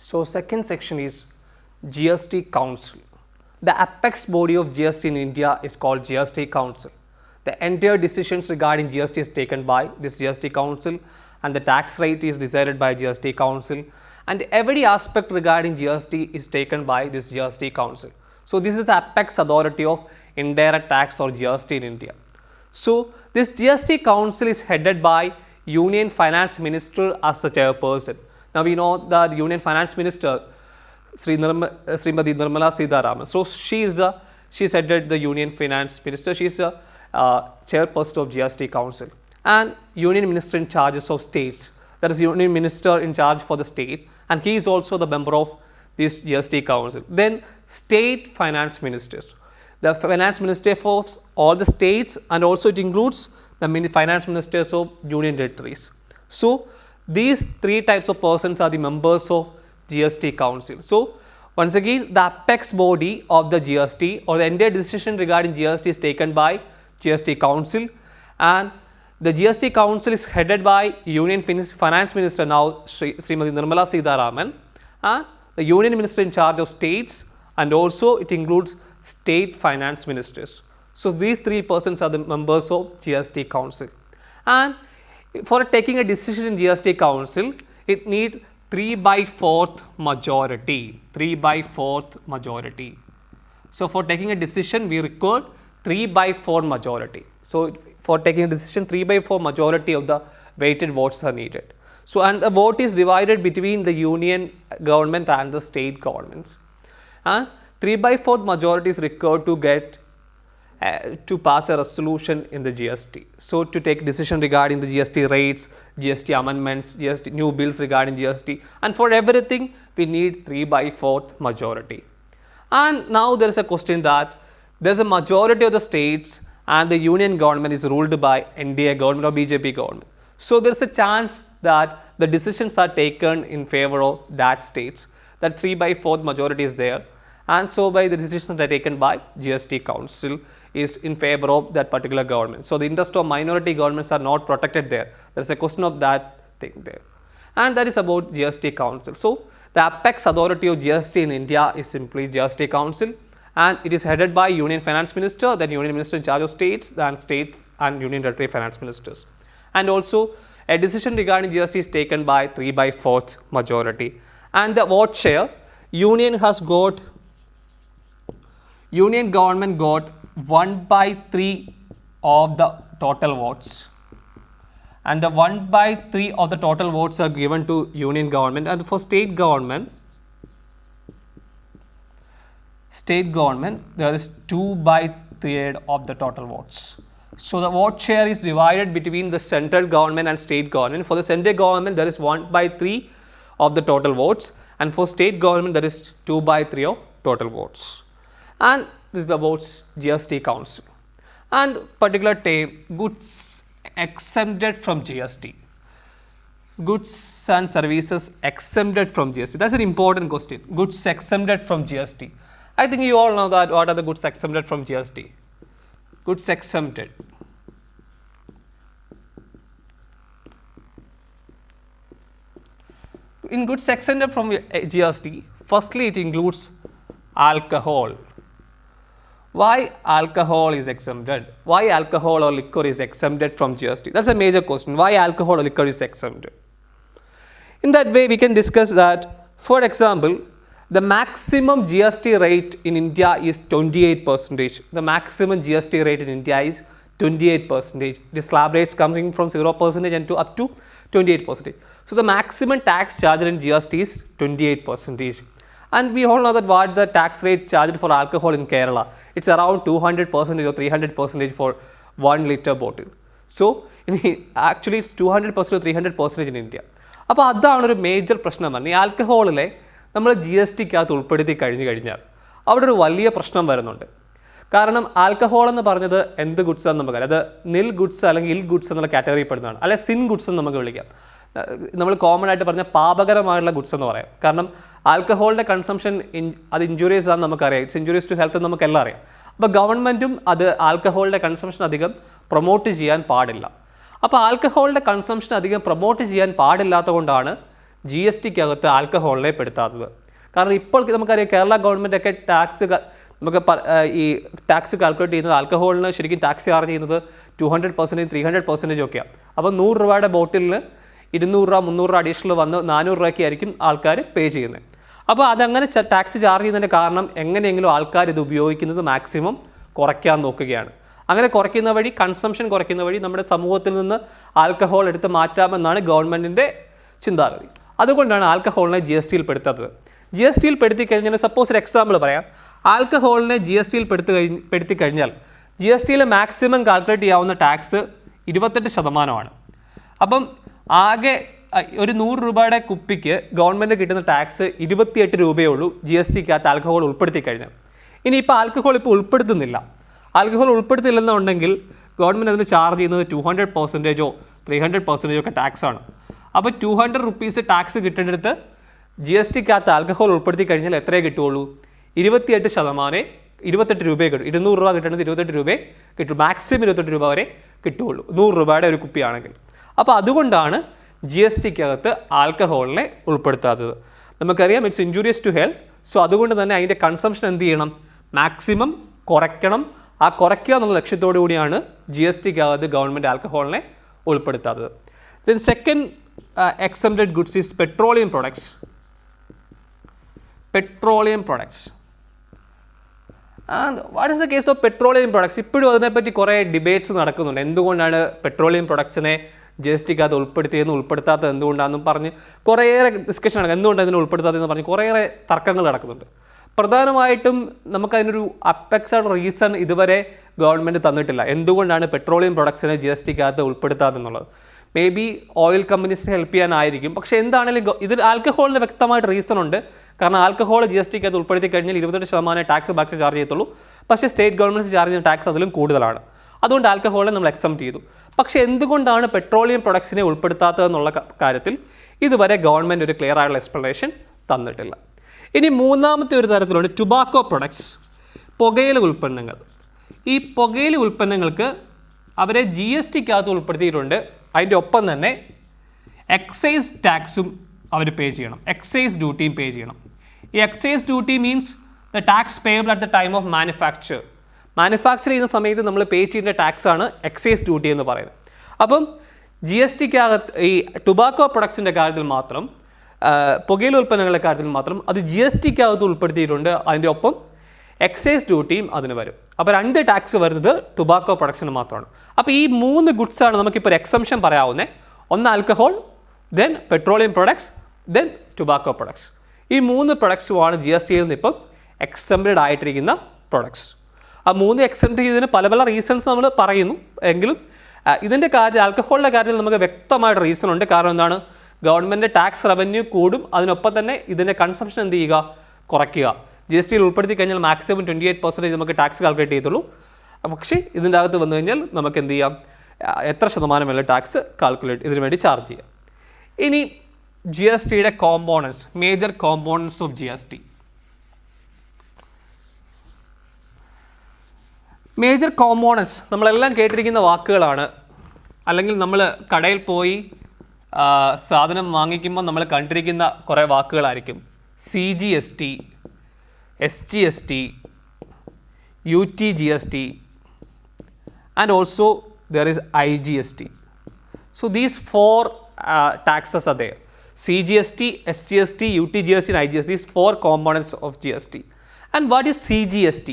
So second section is GST Council. The apex body of GST in India is called GST Council. The entire decisions regarding GST is taken by this GST Council, and the tax rate is decided by GST Council, and every aspect regarding GST is taken by this GST Council. So this is the apex authority of indirect tax or GST in India. So this GST Council is headed by Union Finance Minister as the chairperson. Now we know that the Union Finance Minister Srimati Nirmala Sitharaman. So she's headed the Union Finance Minister. She is the chairperson of GST Council, and Union Minister in charge of states. That is Union Minister in charge for the state, and he is also the member of this GST Council. Then state finance ministers. The finance minister for all the states, and also it includes the finance ministers of union territories. So these three types of persons are the members of GST Council. So once again, the apex body of the GST or the entire decision regarding GST is taken by GST Council, and the GST Council is headed by Union Finance Minister now Srimati Nirmala Sitharaman, and the Union Minister in charge of states, and also it includes state finance ministers. So these three persons are the members of GST Council, and for taking a decision in GST Council, it needs 3/4 majority. 3/4 majority. So for taking a decision, we require 3/4 majority. So for taking a decision, 3/4 majority of the weighted votes are needed. So and the vote is divided between the union government and the state governments. And 3/4 majority is required to get to pass a resolution in the GST. So to take decision regarding the GST rates, GST amendments, GST new bills regarding GST, and for everything we need 3/4 majority. And now there is a question that there is a majority of the states and the union government is ruled by NDA government or BJP government. So there is a chance that the decisions are taken in favor of that states, that 3/4 majority is there, and so by the decisions that are taken by GST Council is in favor of that particular government. So the interest of minority governments are not protected there. There is a question of that thing there, and that is about GST Council. So the apex authority of GST in India is simply GST Council, and it is headed by Union Finance Minister, then Union Minister in charge of states, then state and Union Territory Finance Ministers. And also a decision regarding GST is taken by 3/4 majority. And the vote share, Union government got 1/3 of the total votes, and the 1/3 of the total votes are given to union government, and for state government there is 2/3 of the total votes. So the vote share is divided between the central government and state government. For the central government there is 1/3 of the total votes, and for state government there is 2/3 of total votes. And this is about GST Council. And particular goods exempted from GST. Goods and services exempted from GST. That's an important question. Goods exempted from GST. I think you all know that what are the goods exempted from GST. Goods exempted. In goods exempted from GST, firstly it includes alcohol. Why alcohol is exempted? Why alcohol or liquor is exempted from GST? That's a major question. Why alcohol or liquor is exempted? In that way, we can discuss that, for example, the maximum GST rate in India is 28%. The maximum GST rate in India is 28%. The slab rates coming from 0% and to up to 28%. So the maximum tax charged in GST is 28%. And we all know that what the tax rate charged for alcohol in Kerala, it's around 200% or 300% for 1 liter bottle. So actually it's 200% or 300% in India. അപ്പോൾ അതാണ് ഒരു major പ്രശ്നം പറഞ്ഞാൽ ഈ ആൽക്കഹോളിലെ നമ്മൾ GSTക്കകത്ത് ഉൾപ്പെടുത്തി കഴിഞ്ഞാൽ അവിടെ ഒരു വലിയ പ്രശ്നം വരുന്നുണ്ട്. കാരണം ആൽക്കഹോൾ എന്ന് പറഞ്ഞത് എന്ത് ഗുഡ്സ് ആണെന്ന് നമുക്കറിയാം. അത് നിൽ ഗുഡ്സ് അല്ലെങ്കിൽ ഇൽ ഗുഡ്സ് എന്നുള്ള കാറ്റഗറി പെടുന്നതാണ്, അല്ലെ സിൻ ഗുഡ്സ് എന്ന് നമുക്ക് വിളിക്കാം. നമ്മൾ കോമൺ ആയിട്ട് പറഞ്ഞ പാപകരമായുള്ള ഗുഡ്സ് എന്ന് പറയാം. കാരണം ആൽക്കഹോളിൻ്റെ കൺസംഷൻ അത് ഇഞ്ചുറീസ് ആണെന്ന് നമുക്കറിയാം. ഇറ്റ്സ് ഇഞ്ചുറീസ് ടു ഹെൽത്ത് എന്ന് നമുക്കെല്ലാം അറിയാം. അപ്പോൾ ഗവൺമെൻറ്റും അത് ആൽക്കഹോളിൻ്റെ കൺസംഷൻ അധികം പ്രൊമോട്ട് ചെയ്യാൻ പാടില്ല. അപ്പോൾ ആൽക്കഹോളിൻ്റെ കൺസംഷൻ അധികം പ്രൊമോട്ട് ചെയ്യാൻ പാടില്ലാത്തതുകൊണ്ടാണ് GST-ക്കകത്ത് ആൽക്കഹോളിനെ പെടുത്താത്തത്. കാരണം ഇപ്പോൾ നമുക്കറിയാം കേരള ഗവൺമെൻറ്റൊക്കെ നമുക്ക് ഈ ടാക്സ് കാൽക്കുലേറ്റ് ചെയ്യുന്നത് ആൽക്കഹോളിന് ശരിക്കും ടാക്സ് ചാർജ് ചെയ്യുന്നത് 200%, 300% ഒക്കെയാണ്. അപ്പോൾ 100 രൂപയുടെ ബോട്ടിലിന് 200 രൂപ 300 രൂപ അഡീഷണൽ വന്ന് 400 രൂപയ്ക്ക് ആയിരിക്കും ആൾക്കാർ പേ ചെയ്യുന്നത്. അപ്പോൾ അതങ്ങനെ ടാക്സ് ചാർജ് ചെയ്യുന്നതിൻ്റെ കാരണം എങ്ങനെയെങ്കിലും ആൾക്കാർ ഇത് ഉപയോഗിക്കുന്നത് മാക്സിമം കുറയ്ക്കാൻ നോക്കുകയാണ്. അങ്ങനെ കുറയ്ക്കുന്ന വഴി, കൺസംഷൻ കുറയ്ക്കുന്ന വഴി നമ്മുടെ സമൂഹത്തിൽ നിന്ന് ആൽക്കഹോൾ എടുത്ത് മാറ്റാമെന്നാണ് ഗവൺമെൻറ്റിൻ്റെ ചിന്താഗതി. അതുകൊണ്ടാണ് ആൽക്കഹോളിനെ GST-യിൽ പെടുത്താത്തത്. GST-യിൽ പെടുത്തി കഴിഞ്ഞാൽ സപ്പോസ് ഒരു എക്സാമ്പിൾ പറയാം. ആൽക്കഹോളിനെ GST-യിൽ പെടുത്തി കഴിഞ്ഞാൽ GST-യിൽ മാക്സിമം കാൽക്കുലേറ്റ് ചെയ്യാവുന്ന ടാക്സ് 28%. അപ്പം ആകെ ഒരു 100 രൂപയുടെ കുപ്പിക്ക് ഗവൺമെൻറ് കിട്ടുന്ന ടാക്സ് 28 രൂപയേ ഉള്ളൂ GST-ക്കകത്ത് ആൽക്കഹോൾ ഉൾപ്പെടുത്തി കഴിഞ്ഞാൽ. ഇനിയിപ്പോൾ ആൽക്കഹോൾ ഇപ്പോൾ ഉൾപ്പെടുത്തുന്നില്ല. ആൽക്കഹോൾ ഉൾപ്പെടുത്തില്ലെന്നുണ്ടെങ്കിൽ ഗവൺമെൻറ് അതിന് ചാർജ് ചെയ്യുന്നത് 200%, 300% ഒക്കെ ടാക്സാണ്. അപ്പോൾ 200 റുപ്പീസ് ടാക്സ് കിട്ടേണ്ടടുത്ത് GST-ക്കകത്ത് ആൽക്കഹോൾ ഉൾപ്പെടുത്തി കഴിഞ്ഞാൽ എത്രയേ കിട്ടുകയുള്ളൂ? 28% രൂപയെ കിട്ടും. 200 രൂപ കിട്ടേണ്ടത് 28 രൂപയെ കിട്ടും. മാക്സിമം 28 രൂപ വരെ കിട്ടുകയുള്ളൂ 100 രൂപയുടെ ഒരു കുപ്പിയാണെങ്കിൽ. അപ്പോൾ അതുകൊണ്ടാണ് GST-ക്കകത്ത് ആൽക്കഹോളിനെ ഉൾപ്പെടുത്താത്തത്. നമുക്കറിയാം it's injurious to health. So അതുകൊണ്ട് തന്നെ അതിൻ്റെ കൺസംഷൻ എന്ത് ചെയ്യണം? മാക്സിമം കുറയ്ക്കണം. ആ കുറയ്ക്കുക എന്നുള്ള ലക്ഷ്യത്തോടു കൂടിയാണ് GST-ക്കകത്ത് ഗവൺമെൻറ് ആൽക്കഹോളിനെ ഉൾപ്പെടുത്താത്തത്. Then second exempted goods is petroleum products. Petroleum products and what is the case of petroleum products? ഇപ്പോഴും അതിനെപ്പറ്റി കുറേ ഡിബേറ്റ്സ് നടക്കുന്നുണ്ട്. എന്തുകൊണ്ടാണ് പെട്രോളിയം പ്രൊഡക്ട്സിനെ GST-ക്കകത്ത് ഉൾപ്പെടുത്തിയെന്ന് ഉൾപ്പെടുത്താത്തത് എന്തുകൊണ്ടാണെന്നും പറഞ്ഞ് കുറേയേറെ ഡിസ്കഷൻ നടക്കും. എന്തുകൊണ്ടാണ് ഇതിനെ ഉൾപ്പെടുത്താത്തതെന്ന് പറഞ്ഞ് കുറേയേറെ തർക്കങ്ങൾ നടക്കുന്നുണ്ട്. പ്രധാനമായിട്ടും നമുക്കതിനൊരു അപ്പെക്സായിട്ട് റീസൺ ഇതുവരെ ഗവൺമെൻറ് തന്നിട്ടില്ല. എന്തുകൊണ്ടാണ് പെട്രോളിയം പ്രൊഡക്ട്സിനെ GST-ക്കകത്ത് ഉൾപ്പെടുത്താതെന്നുള്ളത്. മേ ബി ഓയിൽ കമ്പനീസിനെ ഹെൽപ്പ് ചെയ്യാനായിരിക്കും. പക്ഷേ എന്താണെങ്കിലും ഇതിൽ ആൽക്കഹോളിന് വ്യക്തമായിട്ട് റീസൺ ഉണ്ട്. കാരണം ആൽക്കഹോൾ GST-ക്കകത്ത് ഉൾപ്പെടുത്തി കഴിഞ്ഞാൽ 28% ടാക്സ് ബാക്സ് ചാർജ് ചെയ്യത്തുള്ളൂ. പക്ഷേ സ്റ്റേറ്റ് ഗവൺമെൻറ്റ്സ് ചാർജ് ചെയ്യുന്ന ടാക്സ് അതിലും കൂടുതലാണ്. അതുകൊണ്ട് ആൽക്കഹോളിനെ നമ്മൾ എക്സംപ്റ്റ് ചെയ്തു. പക്ഷേ എന്തുകൊണ്ടാണ് പെട്രോളിയം പ്രൊഡക്ട്സിനെ ഉൾപ്പെടുത്താത്തതെന്നുള്ള കാര്യത്തിൽ ഇതുവരെ ഗവൺമെൻറ് ഒരു ക്ലിയർ ആയിട്ടുള്ള എക്സ്പ്ലനേഷൻ തന്നിട്ടില്ല. ഇനി മൂന്നാമത്തെ ഒരു തരത്തിലുണ്ട് ടുബാക്കോ പ്രൊഡക്ട്സ്, പുകയില ഉൽപ്പന്നങ്ങൾ. ഈ പുകയില ഉൽപ്പന്നങ്ങൾക്ക് അവരെ GST-ക്കകത്ത് ഉൾപ്പെടുത്തിയിട്ടുണ്ട്. അതിൻ്റെ ഒപ്പം തന്നെ എക്സൈസ് ടാക്സും അവർ പേ ചെയ്യണം, എക്സൈസ് ഡ്യൂട്ടിയും പേ ചെയ്യണം. ഈ excise duty means the tax payable at the time of manufacture. Manufacture ചെയ്യുന്ന സമയത്ത് നമ്മൾ പേ ചെയ്യുന്ന ടാക്സാണ് എക്സൈസ് ഡ്യൂട്ടി എന്ന് പറയുന്നത്. അപ്പം GST-ക്കകത്ത് ഈ ടുബാക്കോ പ്രൊഡക്ട്സിൻ്റെ കാര്യത്തിൽ മാത്രം, പുകയില ഉൽപ്പന്നങ്ങളുടെ കാര്യത്തിൽ മാത്രം അത് GST-ക്കകത്ത് ഉൾപ്പെടുത്തിയിട്ടുണ്ട്. അതിൻ്റെ ഒപ്പം എക്സൈസ് ഡ്യൂട്ടിയും അതിന് വരും. അപ്പോൾ 2 ടാക്സ് വരുന്നത് ടുബാക്കോ പ്രൊഡക്ട്സിന് മാത്രമാണ്. അപ്പോൾ ഈ 3 ഗുഡ്സാണ് നമുക്കിപ്പോൾ എക്സംഷൻ പറയാവുന്നത്. ഒന്ന് alcohol, then petroleum products, then tobacco products. ഈ 3 പ്രൊഡക്ട്സുമാണ് GST-യിൽ നിന്ന് ഇപ്പം എക്സംപ്റ്റഡ് ആയിട്ടിരിക്കുന്ന പ്രൊഡക്ട്സ്. ആ 3 എക്സംപ്റ്റ് ചെയ്തതിന് പല പല റീസൺസ് നമ്മൾ പറയുന്നു. എങ്കിലും ഇതിൻ്റെ കാര്യത്തിൽ, ആൽക്കഹോളിൻ്റെ കാര്യത്തിൽ നമുക്ക് വ്യക്തമായിട്ട് റീസൺ ഉണ്ട്. കാരണം എന്താണ്? ഗവൺമെൻറ് ടാക്സ് റവന്യൂ കൂടും, അതിനൊപ്പം തന്നെ ഇതിൻ്റെ കൺസംഷൻ എന്ത് ചെയ്യുക? കുറയ്ക്കുക. GST-യിൽ ഉൾപ്പെടുത്തി കഴിഞ്ഞാൽ മാക്സിമം 28% നമുക്ക് ടാക്സ് കാൽക്കുലേറ്റ് ചെയ്തുള്ളൂ. പക്ഷേ ഇതിൻ്റെ അകത്ത് വന്നു കഴിഞ്ഞാൽ നമുക്ക് എന്ത് ചെയ്യാം? എത്ര ശതമാനമല്ല ടാക്സ് കാൽക്കുലേറ്റ് ഇതിനു വേണ്ടി ചാർജ് ചെയ്യാം. ഇനി GST-യുടെ components, major components of GST. Major components നമ്മളെല്ലാം കേട്ടിരിക്കുന്ന വാക്കുകളാണ്. അല്ലെങ്കിൽ നമ്മൾ കടയിൽ പോയി സാധനം വാങ്ങിക്കുമ്പോൾ നമ്മൾ കണ്ടിരിക്കുന്ന കുറേ വാക്കുകളായിരിക്കും. CGST, SGST, UTGST, and also there is IGST. So these 4 taxes are there. CGST, SGST, UTGST and IGST, these 4 components of GST. And what is CGST?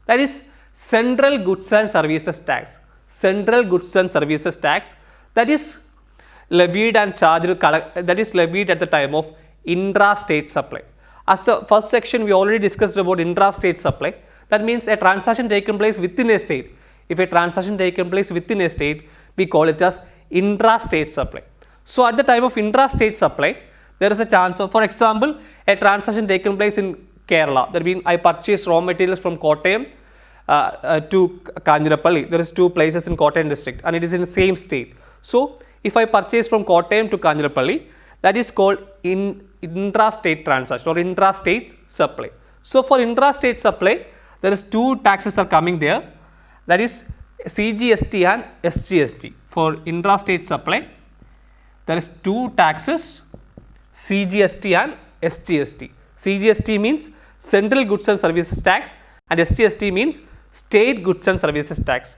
That is Central Goods and Services Tax. Central Goods and Services Tax, that is levied and charged, that is levied at the time of intra-state supply. As the first section we already discussed about intra-state supply. That means a transaction taken place within a state. If a transaction taken place within a state, we call it as intra-state supply. So at the time of intra-state supply, there is a chance of, for example, a transaction taken place in Kerala. That means I purchase raw materials from Kottayam to Kanjirappalli. There is 2 places in Kottayam district and it is in the same state. So if I purchase from Kottayam to Kanjirappalli, that is called intra-state transaction or intra-state supply. So for intra-state supply, there is 2 taxes are coming there. That is CGST and SGST. For intra-state supply, there is 2 taxes. CGST and SGST. CGST means Central Goods and Services Tax and SGST means State Goods and Services Tax.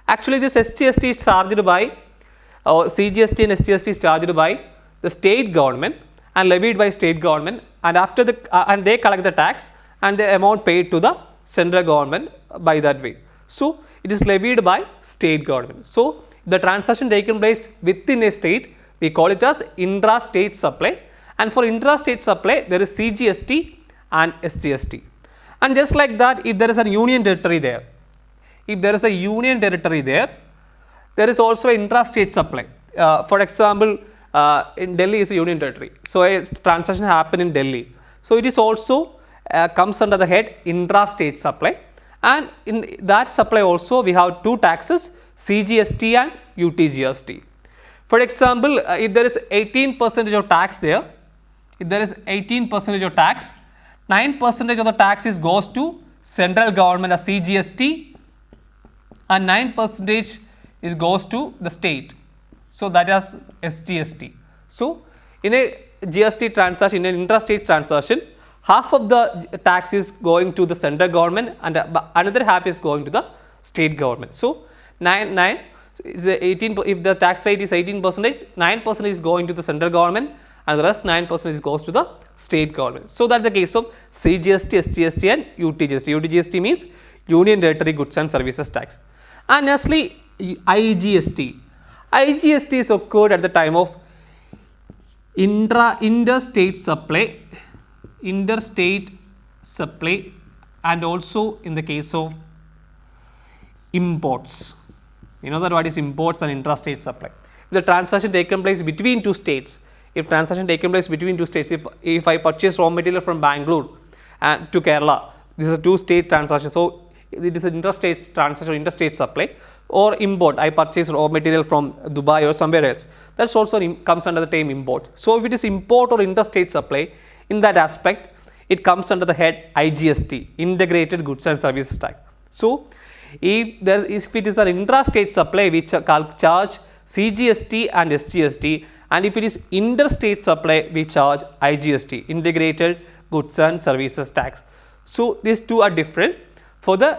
Actually, this SGST is charged by, CGST and SGST is charged by the state government and levied by state government, and after the and they collect the tax and the amount paid to the central government by that way. So, it is levied by state government. So, the transaction taken place within a state, we call it as intra-state supply, and for intra-state supply there is CGST and SGST. And just like that, if there is a union territory there, there is also an intra-state supply. For example, in Delhi is a union territory, so a transaction happen in Delhi. So, it is also comes under the head intra-state supply, and in that supply also we have two taxes, CGST and UTGST. For example, if there is 18% of tax there, 9% of the tax goes to central government as CGST and 9% goes to the state. So, that is SGST. So, in a GST transaction, in an intrastate transaction, half of the tax is going to the central government and another half is going to the state government. So, 9 is 18, if the tax rate is 18%, 9% is going to the central government and the rest 9% goes to the state government. So, that is the case of CGST, SGST and UTGST. UTGST means Union Territory Goods and Services Tax. And lastly, IGST. IGST is occurred at the time of interstate supply, and also in the case of imports. You know that what is imports and intrastate supply. If the transaction taken place between two states, if I purchase raw material from Bangalore and to Kerala, this is a two-state transaction. So, it is an interstate transaction, interstate supply, or import. I purchase raw material from Dubai or somewhere else. That also comes under the term import. So, if it is import or interstate supply, in that aspect, it comes under the head IGST, Integrated Goods and Services Tax. So, if it is an intrastate supply, we charge CGST and SGST, and if it is interstate supply, we charge IGST, Integrated Goods and Services Tax. So, these two are different. For the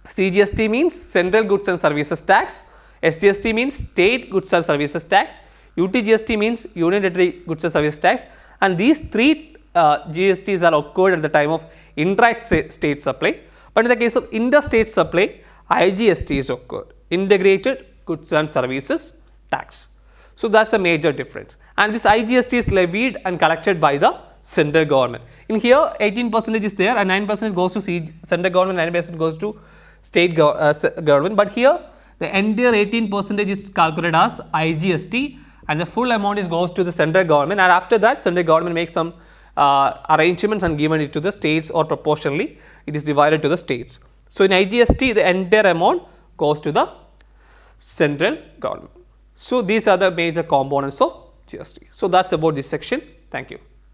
CGST means Central Goods and Services Tax, SGST means State Goods and Services Tax, UTGST means Union Territory Goods and Services Tax, and these three GSTs are occurred at the time of intra-state supply. But in the case of interstate supply, IGST is occurred, Integrated Goods and Services Tax. So, that is the major difference, and this IGST is levied and collected by the central government. In here 18% is there and 9% goes to central government, 9% goes to state government, but here the entire 18% is calculated as IGST and the full amount goes to the central government, and after that central government makes some arrangements and given it to the states, or proportionally it is divided to the states. So, in IGST the entire amount goes to the central government. So, these are the major components of GST. So, that is about this section. Thank you.